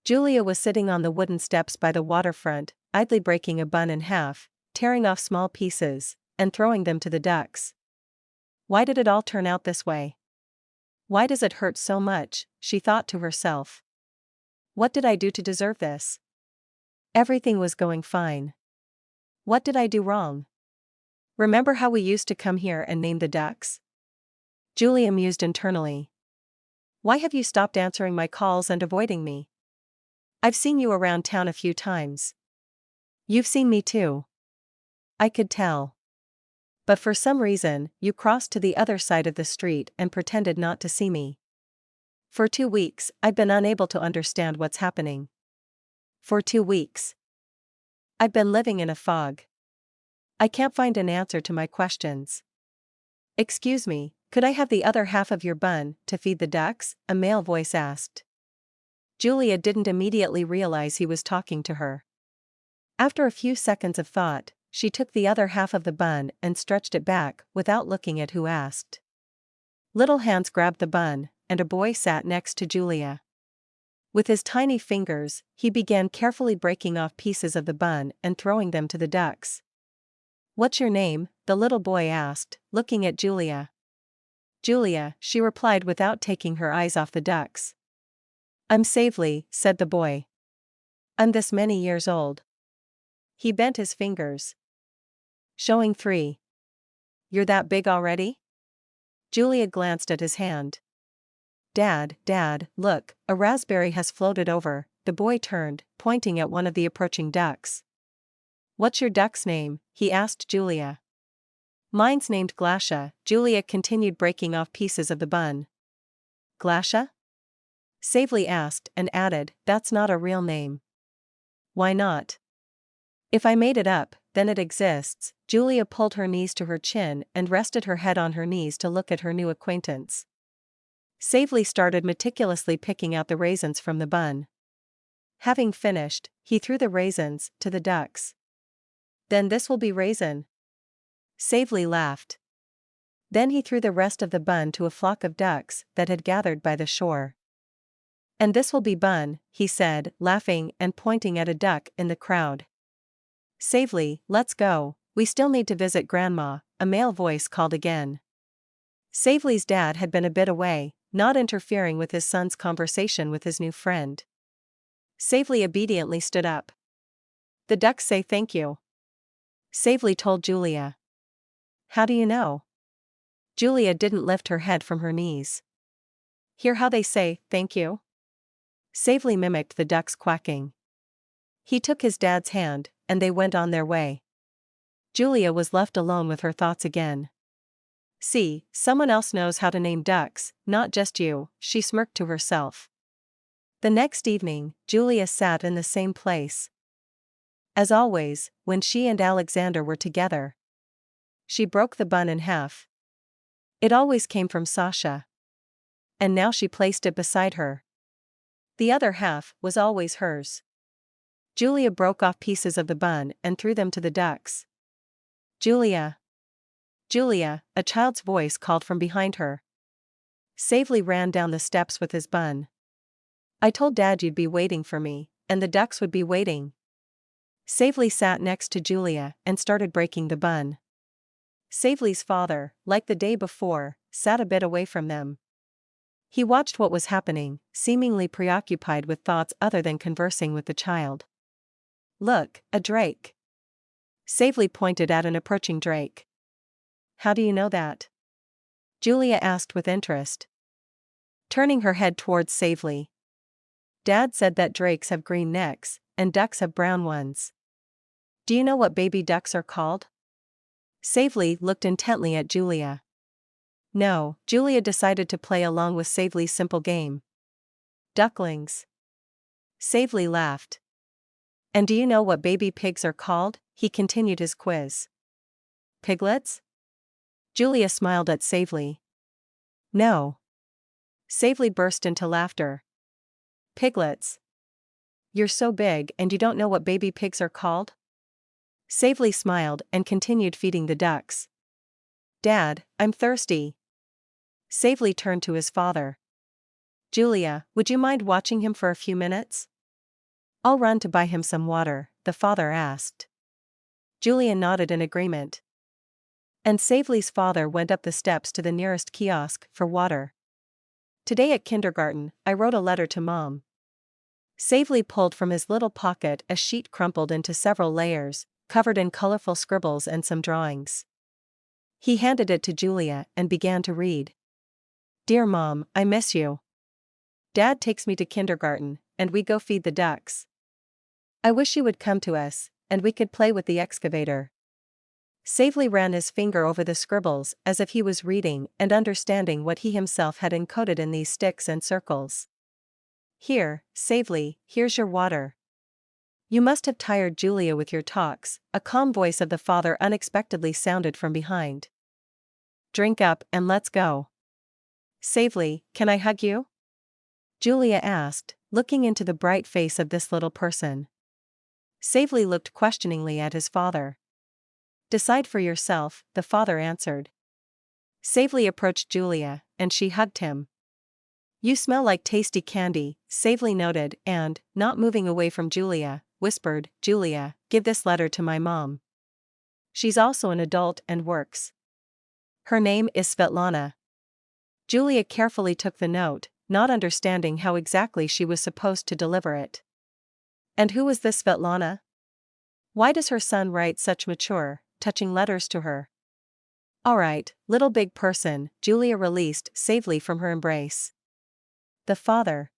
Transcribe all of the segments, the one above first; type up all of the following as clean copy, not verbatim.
Julia was sitting on the wooden steps by the waterfront, idly breaking a bun in half, tearing off small pieces, and throwing them to the ducks. Why did it all turn out this way? Why does it hurt so much, she thought to herself. What did I do to deserve this? Everything was going fine. What did I do wrong? Remember how we used to come here and name the ducks? Julia mused internally. Why have you stopped answering my calls and avoiding me? I've seen you around town a few times. You've seen me too. I could tell. But for some reason, you crossed to the other side of the street and pretended not to see me. For 2 weeks, I've been unable to understand what's happening. For 2 weeks. I've been living in a fog. I can't find an answer to my questions. Excuse me, could I have the other half of your bun to feed the ducks? A male voice asked. Julia didn't immediately realize he was talking to her. After a few seconds of thought, she took the other half of the bun and stretched it back without looking at who asked. Little hands grabbed the bun, and a boy sat next to Julia. With his tiny fingers, he began carefully breaking off pieces of the bun and throwing them to the ducks. What's your name? The little boy asked, looking at Julia. Julia, she replied without taking her eyes off the ducks. I'm Savely, said the boy. I'm this many years old. He bent his fingers, showing 3. You're that big already? Julia glanced at his hand. Dad, look, a raspberry has floated over. The boy turned, pointing at one of the approaching ducks. What's your duck's name? He asked Julia. Mine's named Glasha. Julia continued breaking off pieces of the bun. Glasha? Savely asked and added, that's not a real name. Why not? If I made it up, then it exists. Julia pulled her knees to her chin and rested her head on her knees to look at her new acquaintance. Savely started meticulously picking out the raisins from the bun. Having finished, he threw the raisins to the ducks. Then this will be raisin. Savely laughed. Then he threw the rest of the bun to a flock of ducks that had gathered by the shore. And this will be bun, he said, laughing and pointing at a duck in the crowd. Savely, let's go, we still need to visit Grandma, a male voice called again. Savely's dad had been a bit away, not interfering with his son's conversation with his new friend. Savely obediently stood up. The ducks say thank you. Savely told Julia. How do you know? Julia didn't lift her head from her knees. Hear how they say thank you? Savely mimicked the ducks quacking. He took his dad's hand, and they went on their way. Julia was left alone with her thoughts again. See, someone else knows how to name ducks, not just you, she smirked to herself. The next evening, Julia sat in the same place. As always, when she and Alexander were together. She broke the bun in half. It always came from Sasha. And now she placed it beside her. The other half was always hers. Julia broke off pieces of the bun and threw them to the ducks. Julia! Julia, a child's voice called from behind her. Savely ran down the steps with his bun. I told Dad you'd be waiting for me, and the ducks would be waiting. Savely sat next to Julia and started breaking the bun. Savely's father, like the day before, sat a bit away from them. He watched what was happening, seemingly preoccupied with thoughts other than conversing with the child. Look, a drake. Savely pointed at an approaching drake. How do you know that? Julia asked with interest, turning her head towards Savely. Dad said that drakes have green necks, and ducks have brown ones. Do you know what baby ducks are called? Savely looked intently at Julia. No, Julia decided to play along with Savely's simple game. Ducklings. Savely laughed. And do you know what baby pigs are called? He continued his quiz. Piglets? Julia smiled at Savely. No. Savely burst into laughter. Piglets. You're so big and you don't know what baby pigs are called? Savely smiled and continued feeding the ducks. Dad, I'm thirsty. Savely turned to his father. Julia, would you mind watching him for a few minutes? I'll run to buy him some water, the father asked. Julia nodded in agreement. And Savely's father went up the steps to the nearest kiosk for water. Today at kindergarten, I wrote a letter to Mom. Savely pulled from his little pocket a sheet crumpled into several layers, covered in colorful scribbles and some drawings. He handed it to Julia and began to read. Dear Mom, I miss you. Dad takes me to kindergarten, and we go feed the ducks. I wish you would come to us, and we could play with the excavator. Savely ran his finger over the scribbles as if he was reading and understanding what he himself had encoded in these sticks and circles. Here, Savely, here's your water. You must have tired Julia with your talks, a calm voice of the father unexpectedly sounded from behind. Drink up and let's go. Savely, can I hug you? Julia asked, looking into the bright face of this little person. Savely looked questioningly at his father. Decide for yourself, the father answered. Savely approached Julia, and she hugged him. You smell like tasty candy, Savely noted and, not moving away from Julia, whispered, Julia, give this letter to my mom. She's also an adult and works. Her name is Svetlana. Julia carefully took the note, not understanding how exactly she was supposed to deliver it. And who was this Svetlana? Why does her son write such mature, touching letters to her? All right, little big person, Julia released Savely from her embrace. The father,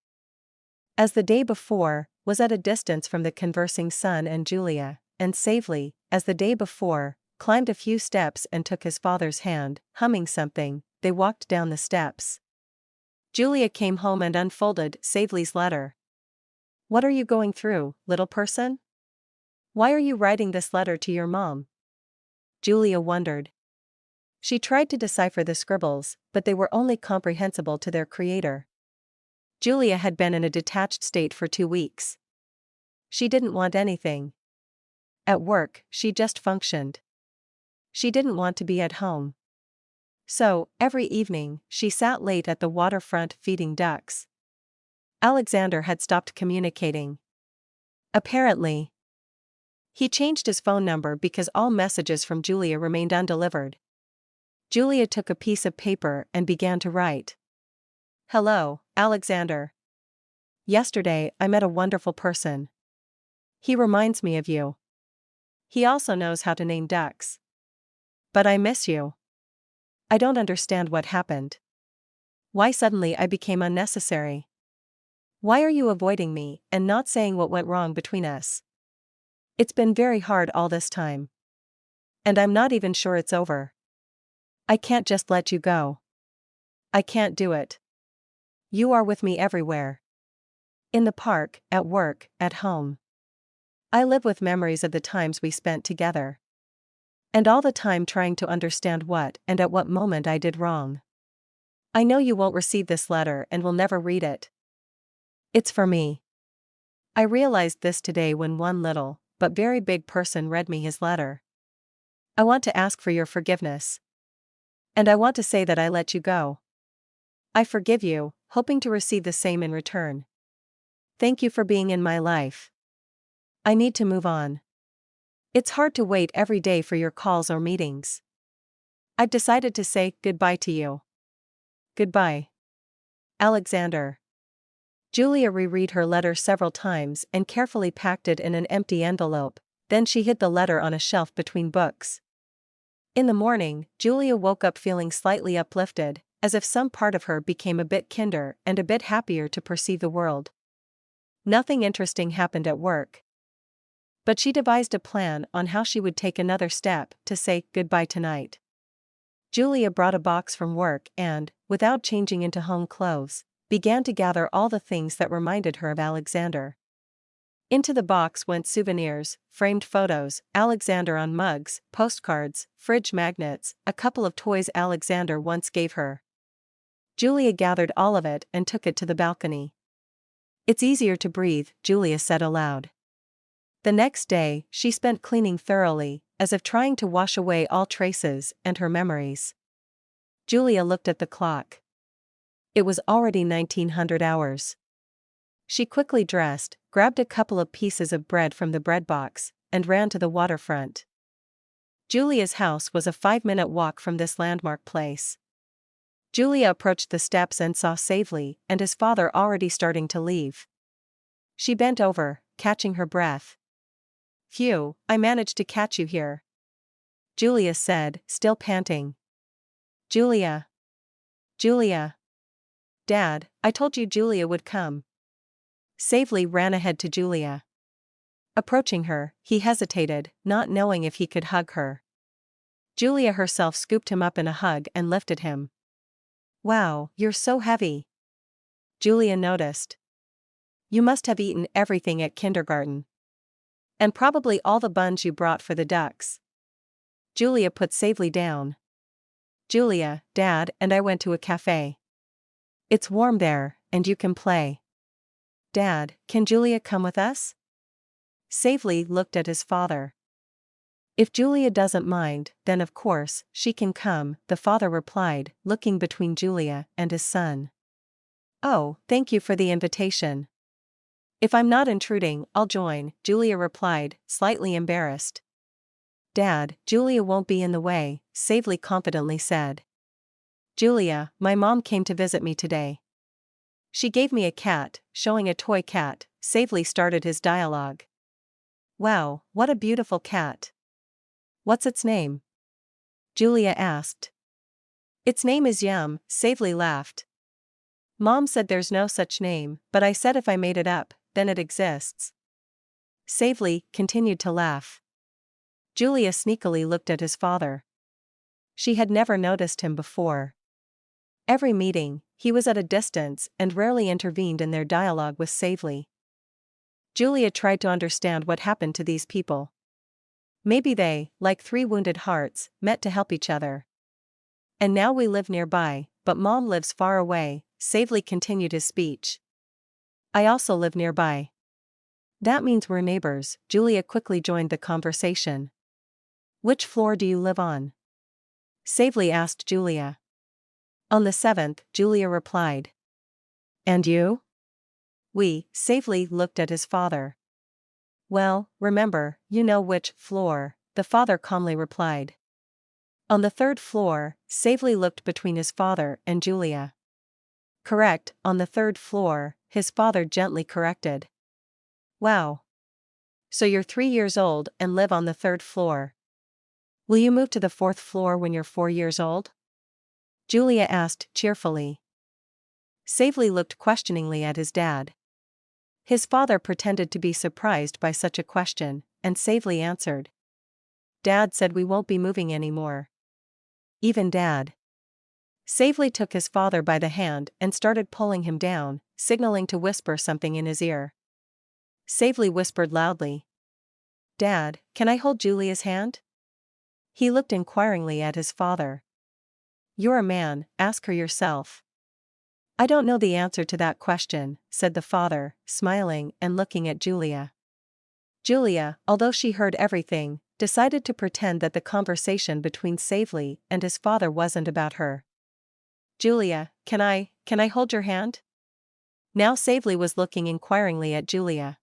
as the day before, was at a distance from the conversing son and Julia, and Savely, as the day before, climbed a few steps and took his father's hand, humming something. They walked down the steps. Julia came home and unfolded Savely's letter. What are you going through, little person? Why are you writing this letter to your mom? Julia wondered. She tried to decipher the scribbles, but they were only comprehensible to their creator. Julia had been in a detached state for 2 weeks. She didn't want anything. At work, she just functioned. She didn't want to be at home. So, every evening, she sat late at the waterfront feeding ducks. Alexander had stopped communicating. Apparently, he changed his phone number because all messages from Julia remained undelivered. Julia took a piece of paper and began to write. Hello, Alexander. Yesterday I met a wonderful person. He reminds me of you. He also knows how to name ducks. But I miss you. I don't understand what happened. Why suddenly I became unnecessary? Why are you avoiding me and not saying what went wrong between us? It's been very hard all this time. And I'm not even sure it's over. I can't just let you go. I can't do it. You are with me everywhere. In the park, at work, at home. I live with memories of the times we spent together. And all the time trying to understand what and at what moment I did wrong. I know you won't receive this letter and will never read it. It's for me. I realized this today when one little, but very big person read me his letter. I want to ask for your forgiveness. And I want to say that I let you go. I forgive you, hoping to receive the same in return. Thank you for being in my life. I need to move on. It's hard to wait every day for your calls or meetings. I've decided to say goodbye to you. Goodbye. Alexander. Julia reread her letter several times and carefully packed it in an empty envelope, then she hid the letter on a shelf between books. In the morning, Julia woke up feeling slightly uplifted, as if some part of her became a bit kinder and a bit happier to perceive the world. Nothing interesting happened at work. But she devised a plan on how she would take another step to say goodbye tonight. Julia brought a box from work and, without changing into home clothes, began to gather all the things that reminded her of Alexander. Into the box went souvenirs, framed photos, Alexander on mugs, postcards, fridge magnets, a couple of toys Alexander once gave her. Julia gathered all of it and took it to the balcony. It's easier to breathe, Julia said aloud. The next day, she spent cleaning thoroughly, as if trying to wash away all traces and her memories. Julia looked at the clock. It was already 1900 hours. She quickly dressed, grabbed a couple of pieces of bread from the bread box, and ran to the waterfront. Julia's house was a 5-minute walk from this landmark place. Julia approached the steps and saw Savely and his father already starting to leave. She bent over, catching her breath. "Phew, I managed to catch you here," Julia said, still panting. "Julia. Julia. Dad, I told you Julia would come." Savely ran ahead to Julia. Approaching her, he hesitated, not knowing if he could hug her. Julia herself scooped him up in a hug and lifted him. "Wow, you're so heavy," Julia noticed. "You must have eaten everything at kindergarten. And probably all the buns you brought for the ducks." Julia put Savely down. "Julia, Dad and I went to a cafe. It's warm there, and you can play." "Dad, can Julia come with us?" Savely looked at his father. "If Julia doesn't mind, then of course, she can come," the father replied, looking between Julia and his son. "Oh, thank you for the invitation. If I'm not intruding, I'll join," Julia replied, slightly embarrassed. "Dad, Julia won't be in the way," Savely confidently said. "Julia, my mom came to visit me today. She gave me a cat," showing a toy cat, Savely started his dialogue. "Wow, what a beautiful cat. What's its name?" Julia asked. "Its name is Yum," Savely laughed. "Mom said there's no such name, but I said if I made it up, then it exists." Savely continued to laugh. Julia sneakily looked at his father. She had never noticed him before. Every meeting, he was at a distance and rarely intervened in their dialogue with Savely. Julia tried to understand what happened to these people. Maybe they, like 3 wounded hearts, met to help each other. "And now we live nearby, but Mom lives far away," Savely continued his speech. "I also live nearby." "That means we're neighbors," Julia quickly joined the conversation. "Which floor do you live on?" Savely asked Julia. "On the 7th, Julia replied. "And you?" Savely looked at his father. "Well, remember, you know which floor," the father calmly replied. "On the 3rd floor," Savely looked between his father and Julia. "Correct, on the 3rd floor," his father gently corrected. "Wow. So you're 3 years old and live on the 3rd floor. Will you move to the 4th floor when you're 4 years old?" Julia asked cheerfully. Savely looked questioningly at his dad. His father pretended to be surprised by such a question, and Savely answered. "Dad said we won't be moving anymore." "Even Dad?" Savely took his father by the hand and started pulling him down, signaling to whisper something in his ear. Savely whispered loudly. "Dad, can I hold Julia's hand?" He looked inquiringly at his father. "You're a man, ask her yourself." "I don't know the answer to that question," said the father, smiling and looking at Julia. Julia, although she heard everything, decided to pretend that the conversation between Savely and his father wasn't about her. "Julia, can I hold your hand?" Now Savely was looking inquiringly at Julia.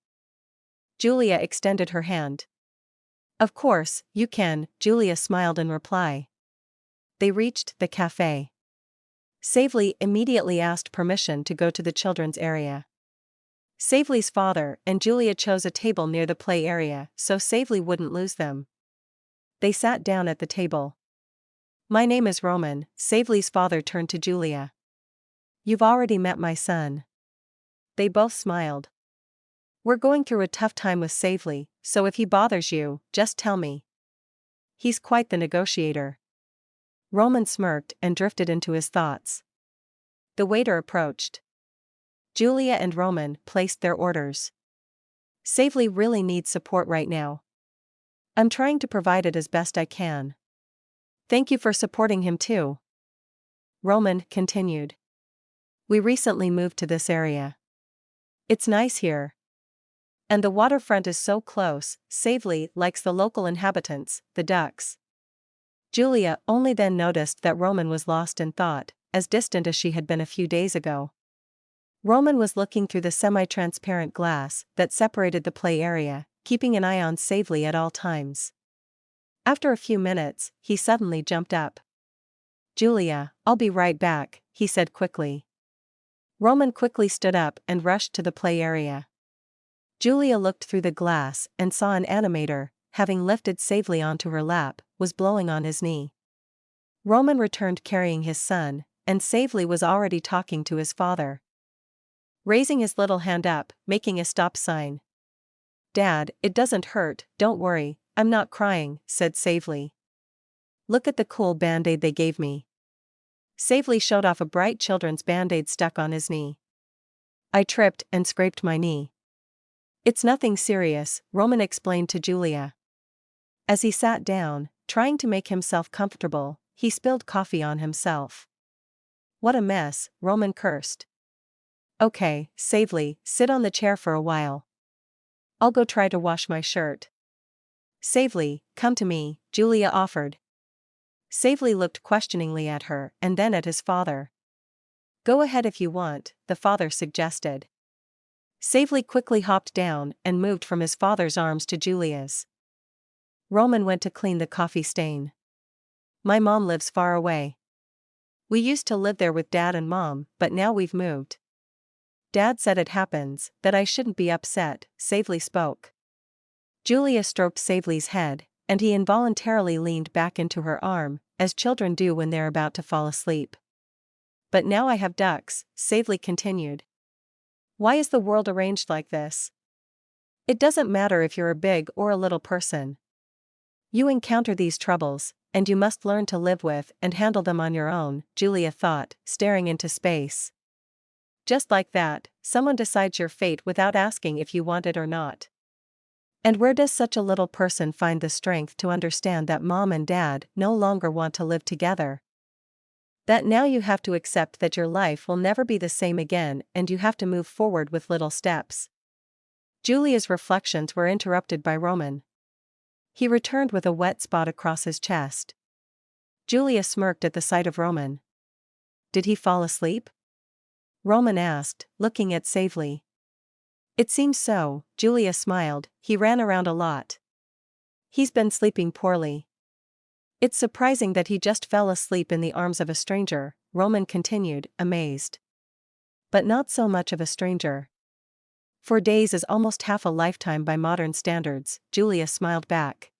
Julia extended her hand. "Of course, you can," Julia smiled in reply. They reached the cafe. Savely immediately asked permission to go to the children's area. Savely's father and Julia chose a table near the play area so Savely wouldn't lose them. They sat down at the table. "My name is Roman," Savely's father turned to Julia. "You've already met my son." They both smiled. "We're going through a tough time with Savely, so if he bothers you, just tell me. He's quite the negotiator." Roman smirked and drifted into his thoughts. The waiter approached. Julia and Roman placed their orders. "Savely really needs support right now. I'm trying to provide it as best I can." "Thank you for supporting him too," Roman continued. "We recently moved to this area. It's nice here. And the waterfront is so close." Savely likes the local inhabitants, the ducks. Julia only then noticed that Roman was lost in thought, as distant as she had been a few days ago. Roman was looking through the semi-transparent glass that separated the play area, keeping an eye on Savely at all times. After a few minutes, he suddenly jumped up. "Julia, I'll be right back," he said quickly. Roman quickly stood up and rushed to the play area. Julia looked through the glass and saw an animator, having lifted Savely onto her lap, was blowing on his knee. Roman returned carrying his son, and Savely was already talking to his father. Raising his little hand up, making a stop sign. "Dad, it doesn't hurt, don't worry, I'm not crying," said Savely. "Look at the cool band-aid they gave me." Savely showed off a bright children's band-aid stuck on his knee. "I tripped and scraped my knee." "It's nothing serious," Roman explained to Julia. As he sat down, trying to make himself comfortable, he spilled coffee on himself. "What a mess," Roman cursed. "Okay, Savely, sit on the chair for a while. I'll go try to wash my shirt." "Savely, come to me," Julia offered. Savely looked questioningly at her and then at his father. "Go ahead if you want," the father suggested. Savely quickly hopped down and moved from his father's arms to Julia's. Roman went to clean the coffee stain. "My mom lives far away. We used to live there with Dad and Mom, but now we've moved. Dad said it happens, that I shouldn't be upset," Savely spoke. Julia stroked Savely's head, and he involuntarily leaned back into her arm, as children do when they're about to fall asleep. "But now I have ducks," Savely continued. "Why is the world arranged like this? It doesn't matter if you're a big or a little person. You encounter these troubles, and you must learn to live with and handle them on your own," Julia thought, staring into space. Just like that, someone decides your fate without asking if you want it or not. And where does such a little person find the strength to understand that Mom and Dad no longer want to live together? That now you have to accept that your life will never be the same again and you have to move forward with little steps. Julia's reflections were interrupted by Roman. He returned with a wet spot across his chest. Julia smirked at the sight of Roman. "Did he fall asleep?" Roman asked, looking at Savely. "It seems so," Julia smiled. "He ran around a lot. He's been sleeping poorly." "It's surprising that he just fell asleep in the arms of a stranger," Roman continued, amazed. "But not so much of a stranger. 4 days is almost half a lifetime by modern standards," Julia smiled back.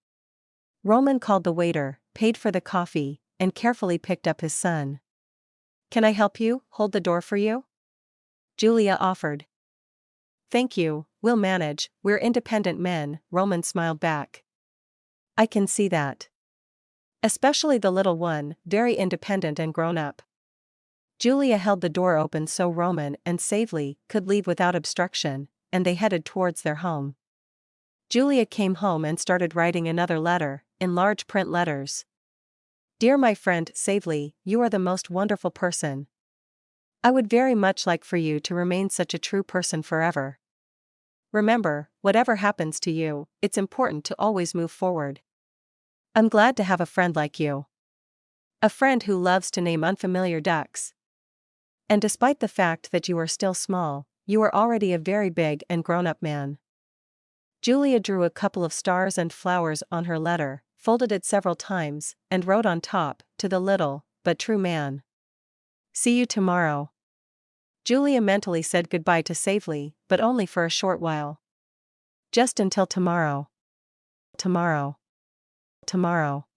Roman called the waiter, paid for the coffee, and carefully picked up his son. "Can I help you, hold the door for you?" Julia offered. "Thank you, we'll manage, we're independent men," Roman smiled back. "I can see that. Especially the little one, very independent and grown up." Julia held the door open so Roman and Savely could leave without obstruction, and they headed towards their home. Julia came home and started writing another letter, in large print letters. "Dear my friend Savely, you are the most wonderful person. I would very much like for you to remain such a true person forever. Remember, whatever happens to you, it's important to always move forward. I'm glad to have a friend like you. A friend who loves to name unfamiliar ducks. And despite the fact that you are still small, you are already a very big and grown-up man." Julia drew a couple of stars and flowers on her letter, folded it several times, and wrote on top, "To the little, but true man. See you tomorrow." Julia mentally said goodbye to Savely, but only for a short while. "Just until tomorrow. Tomorrow. Tomorrow."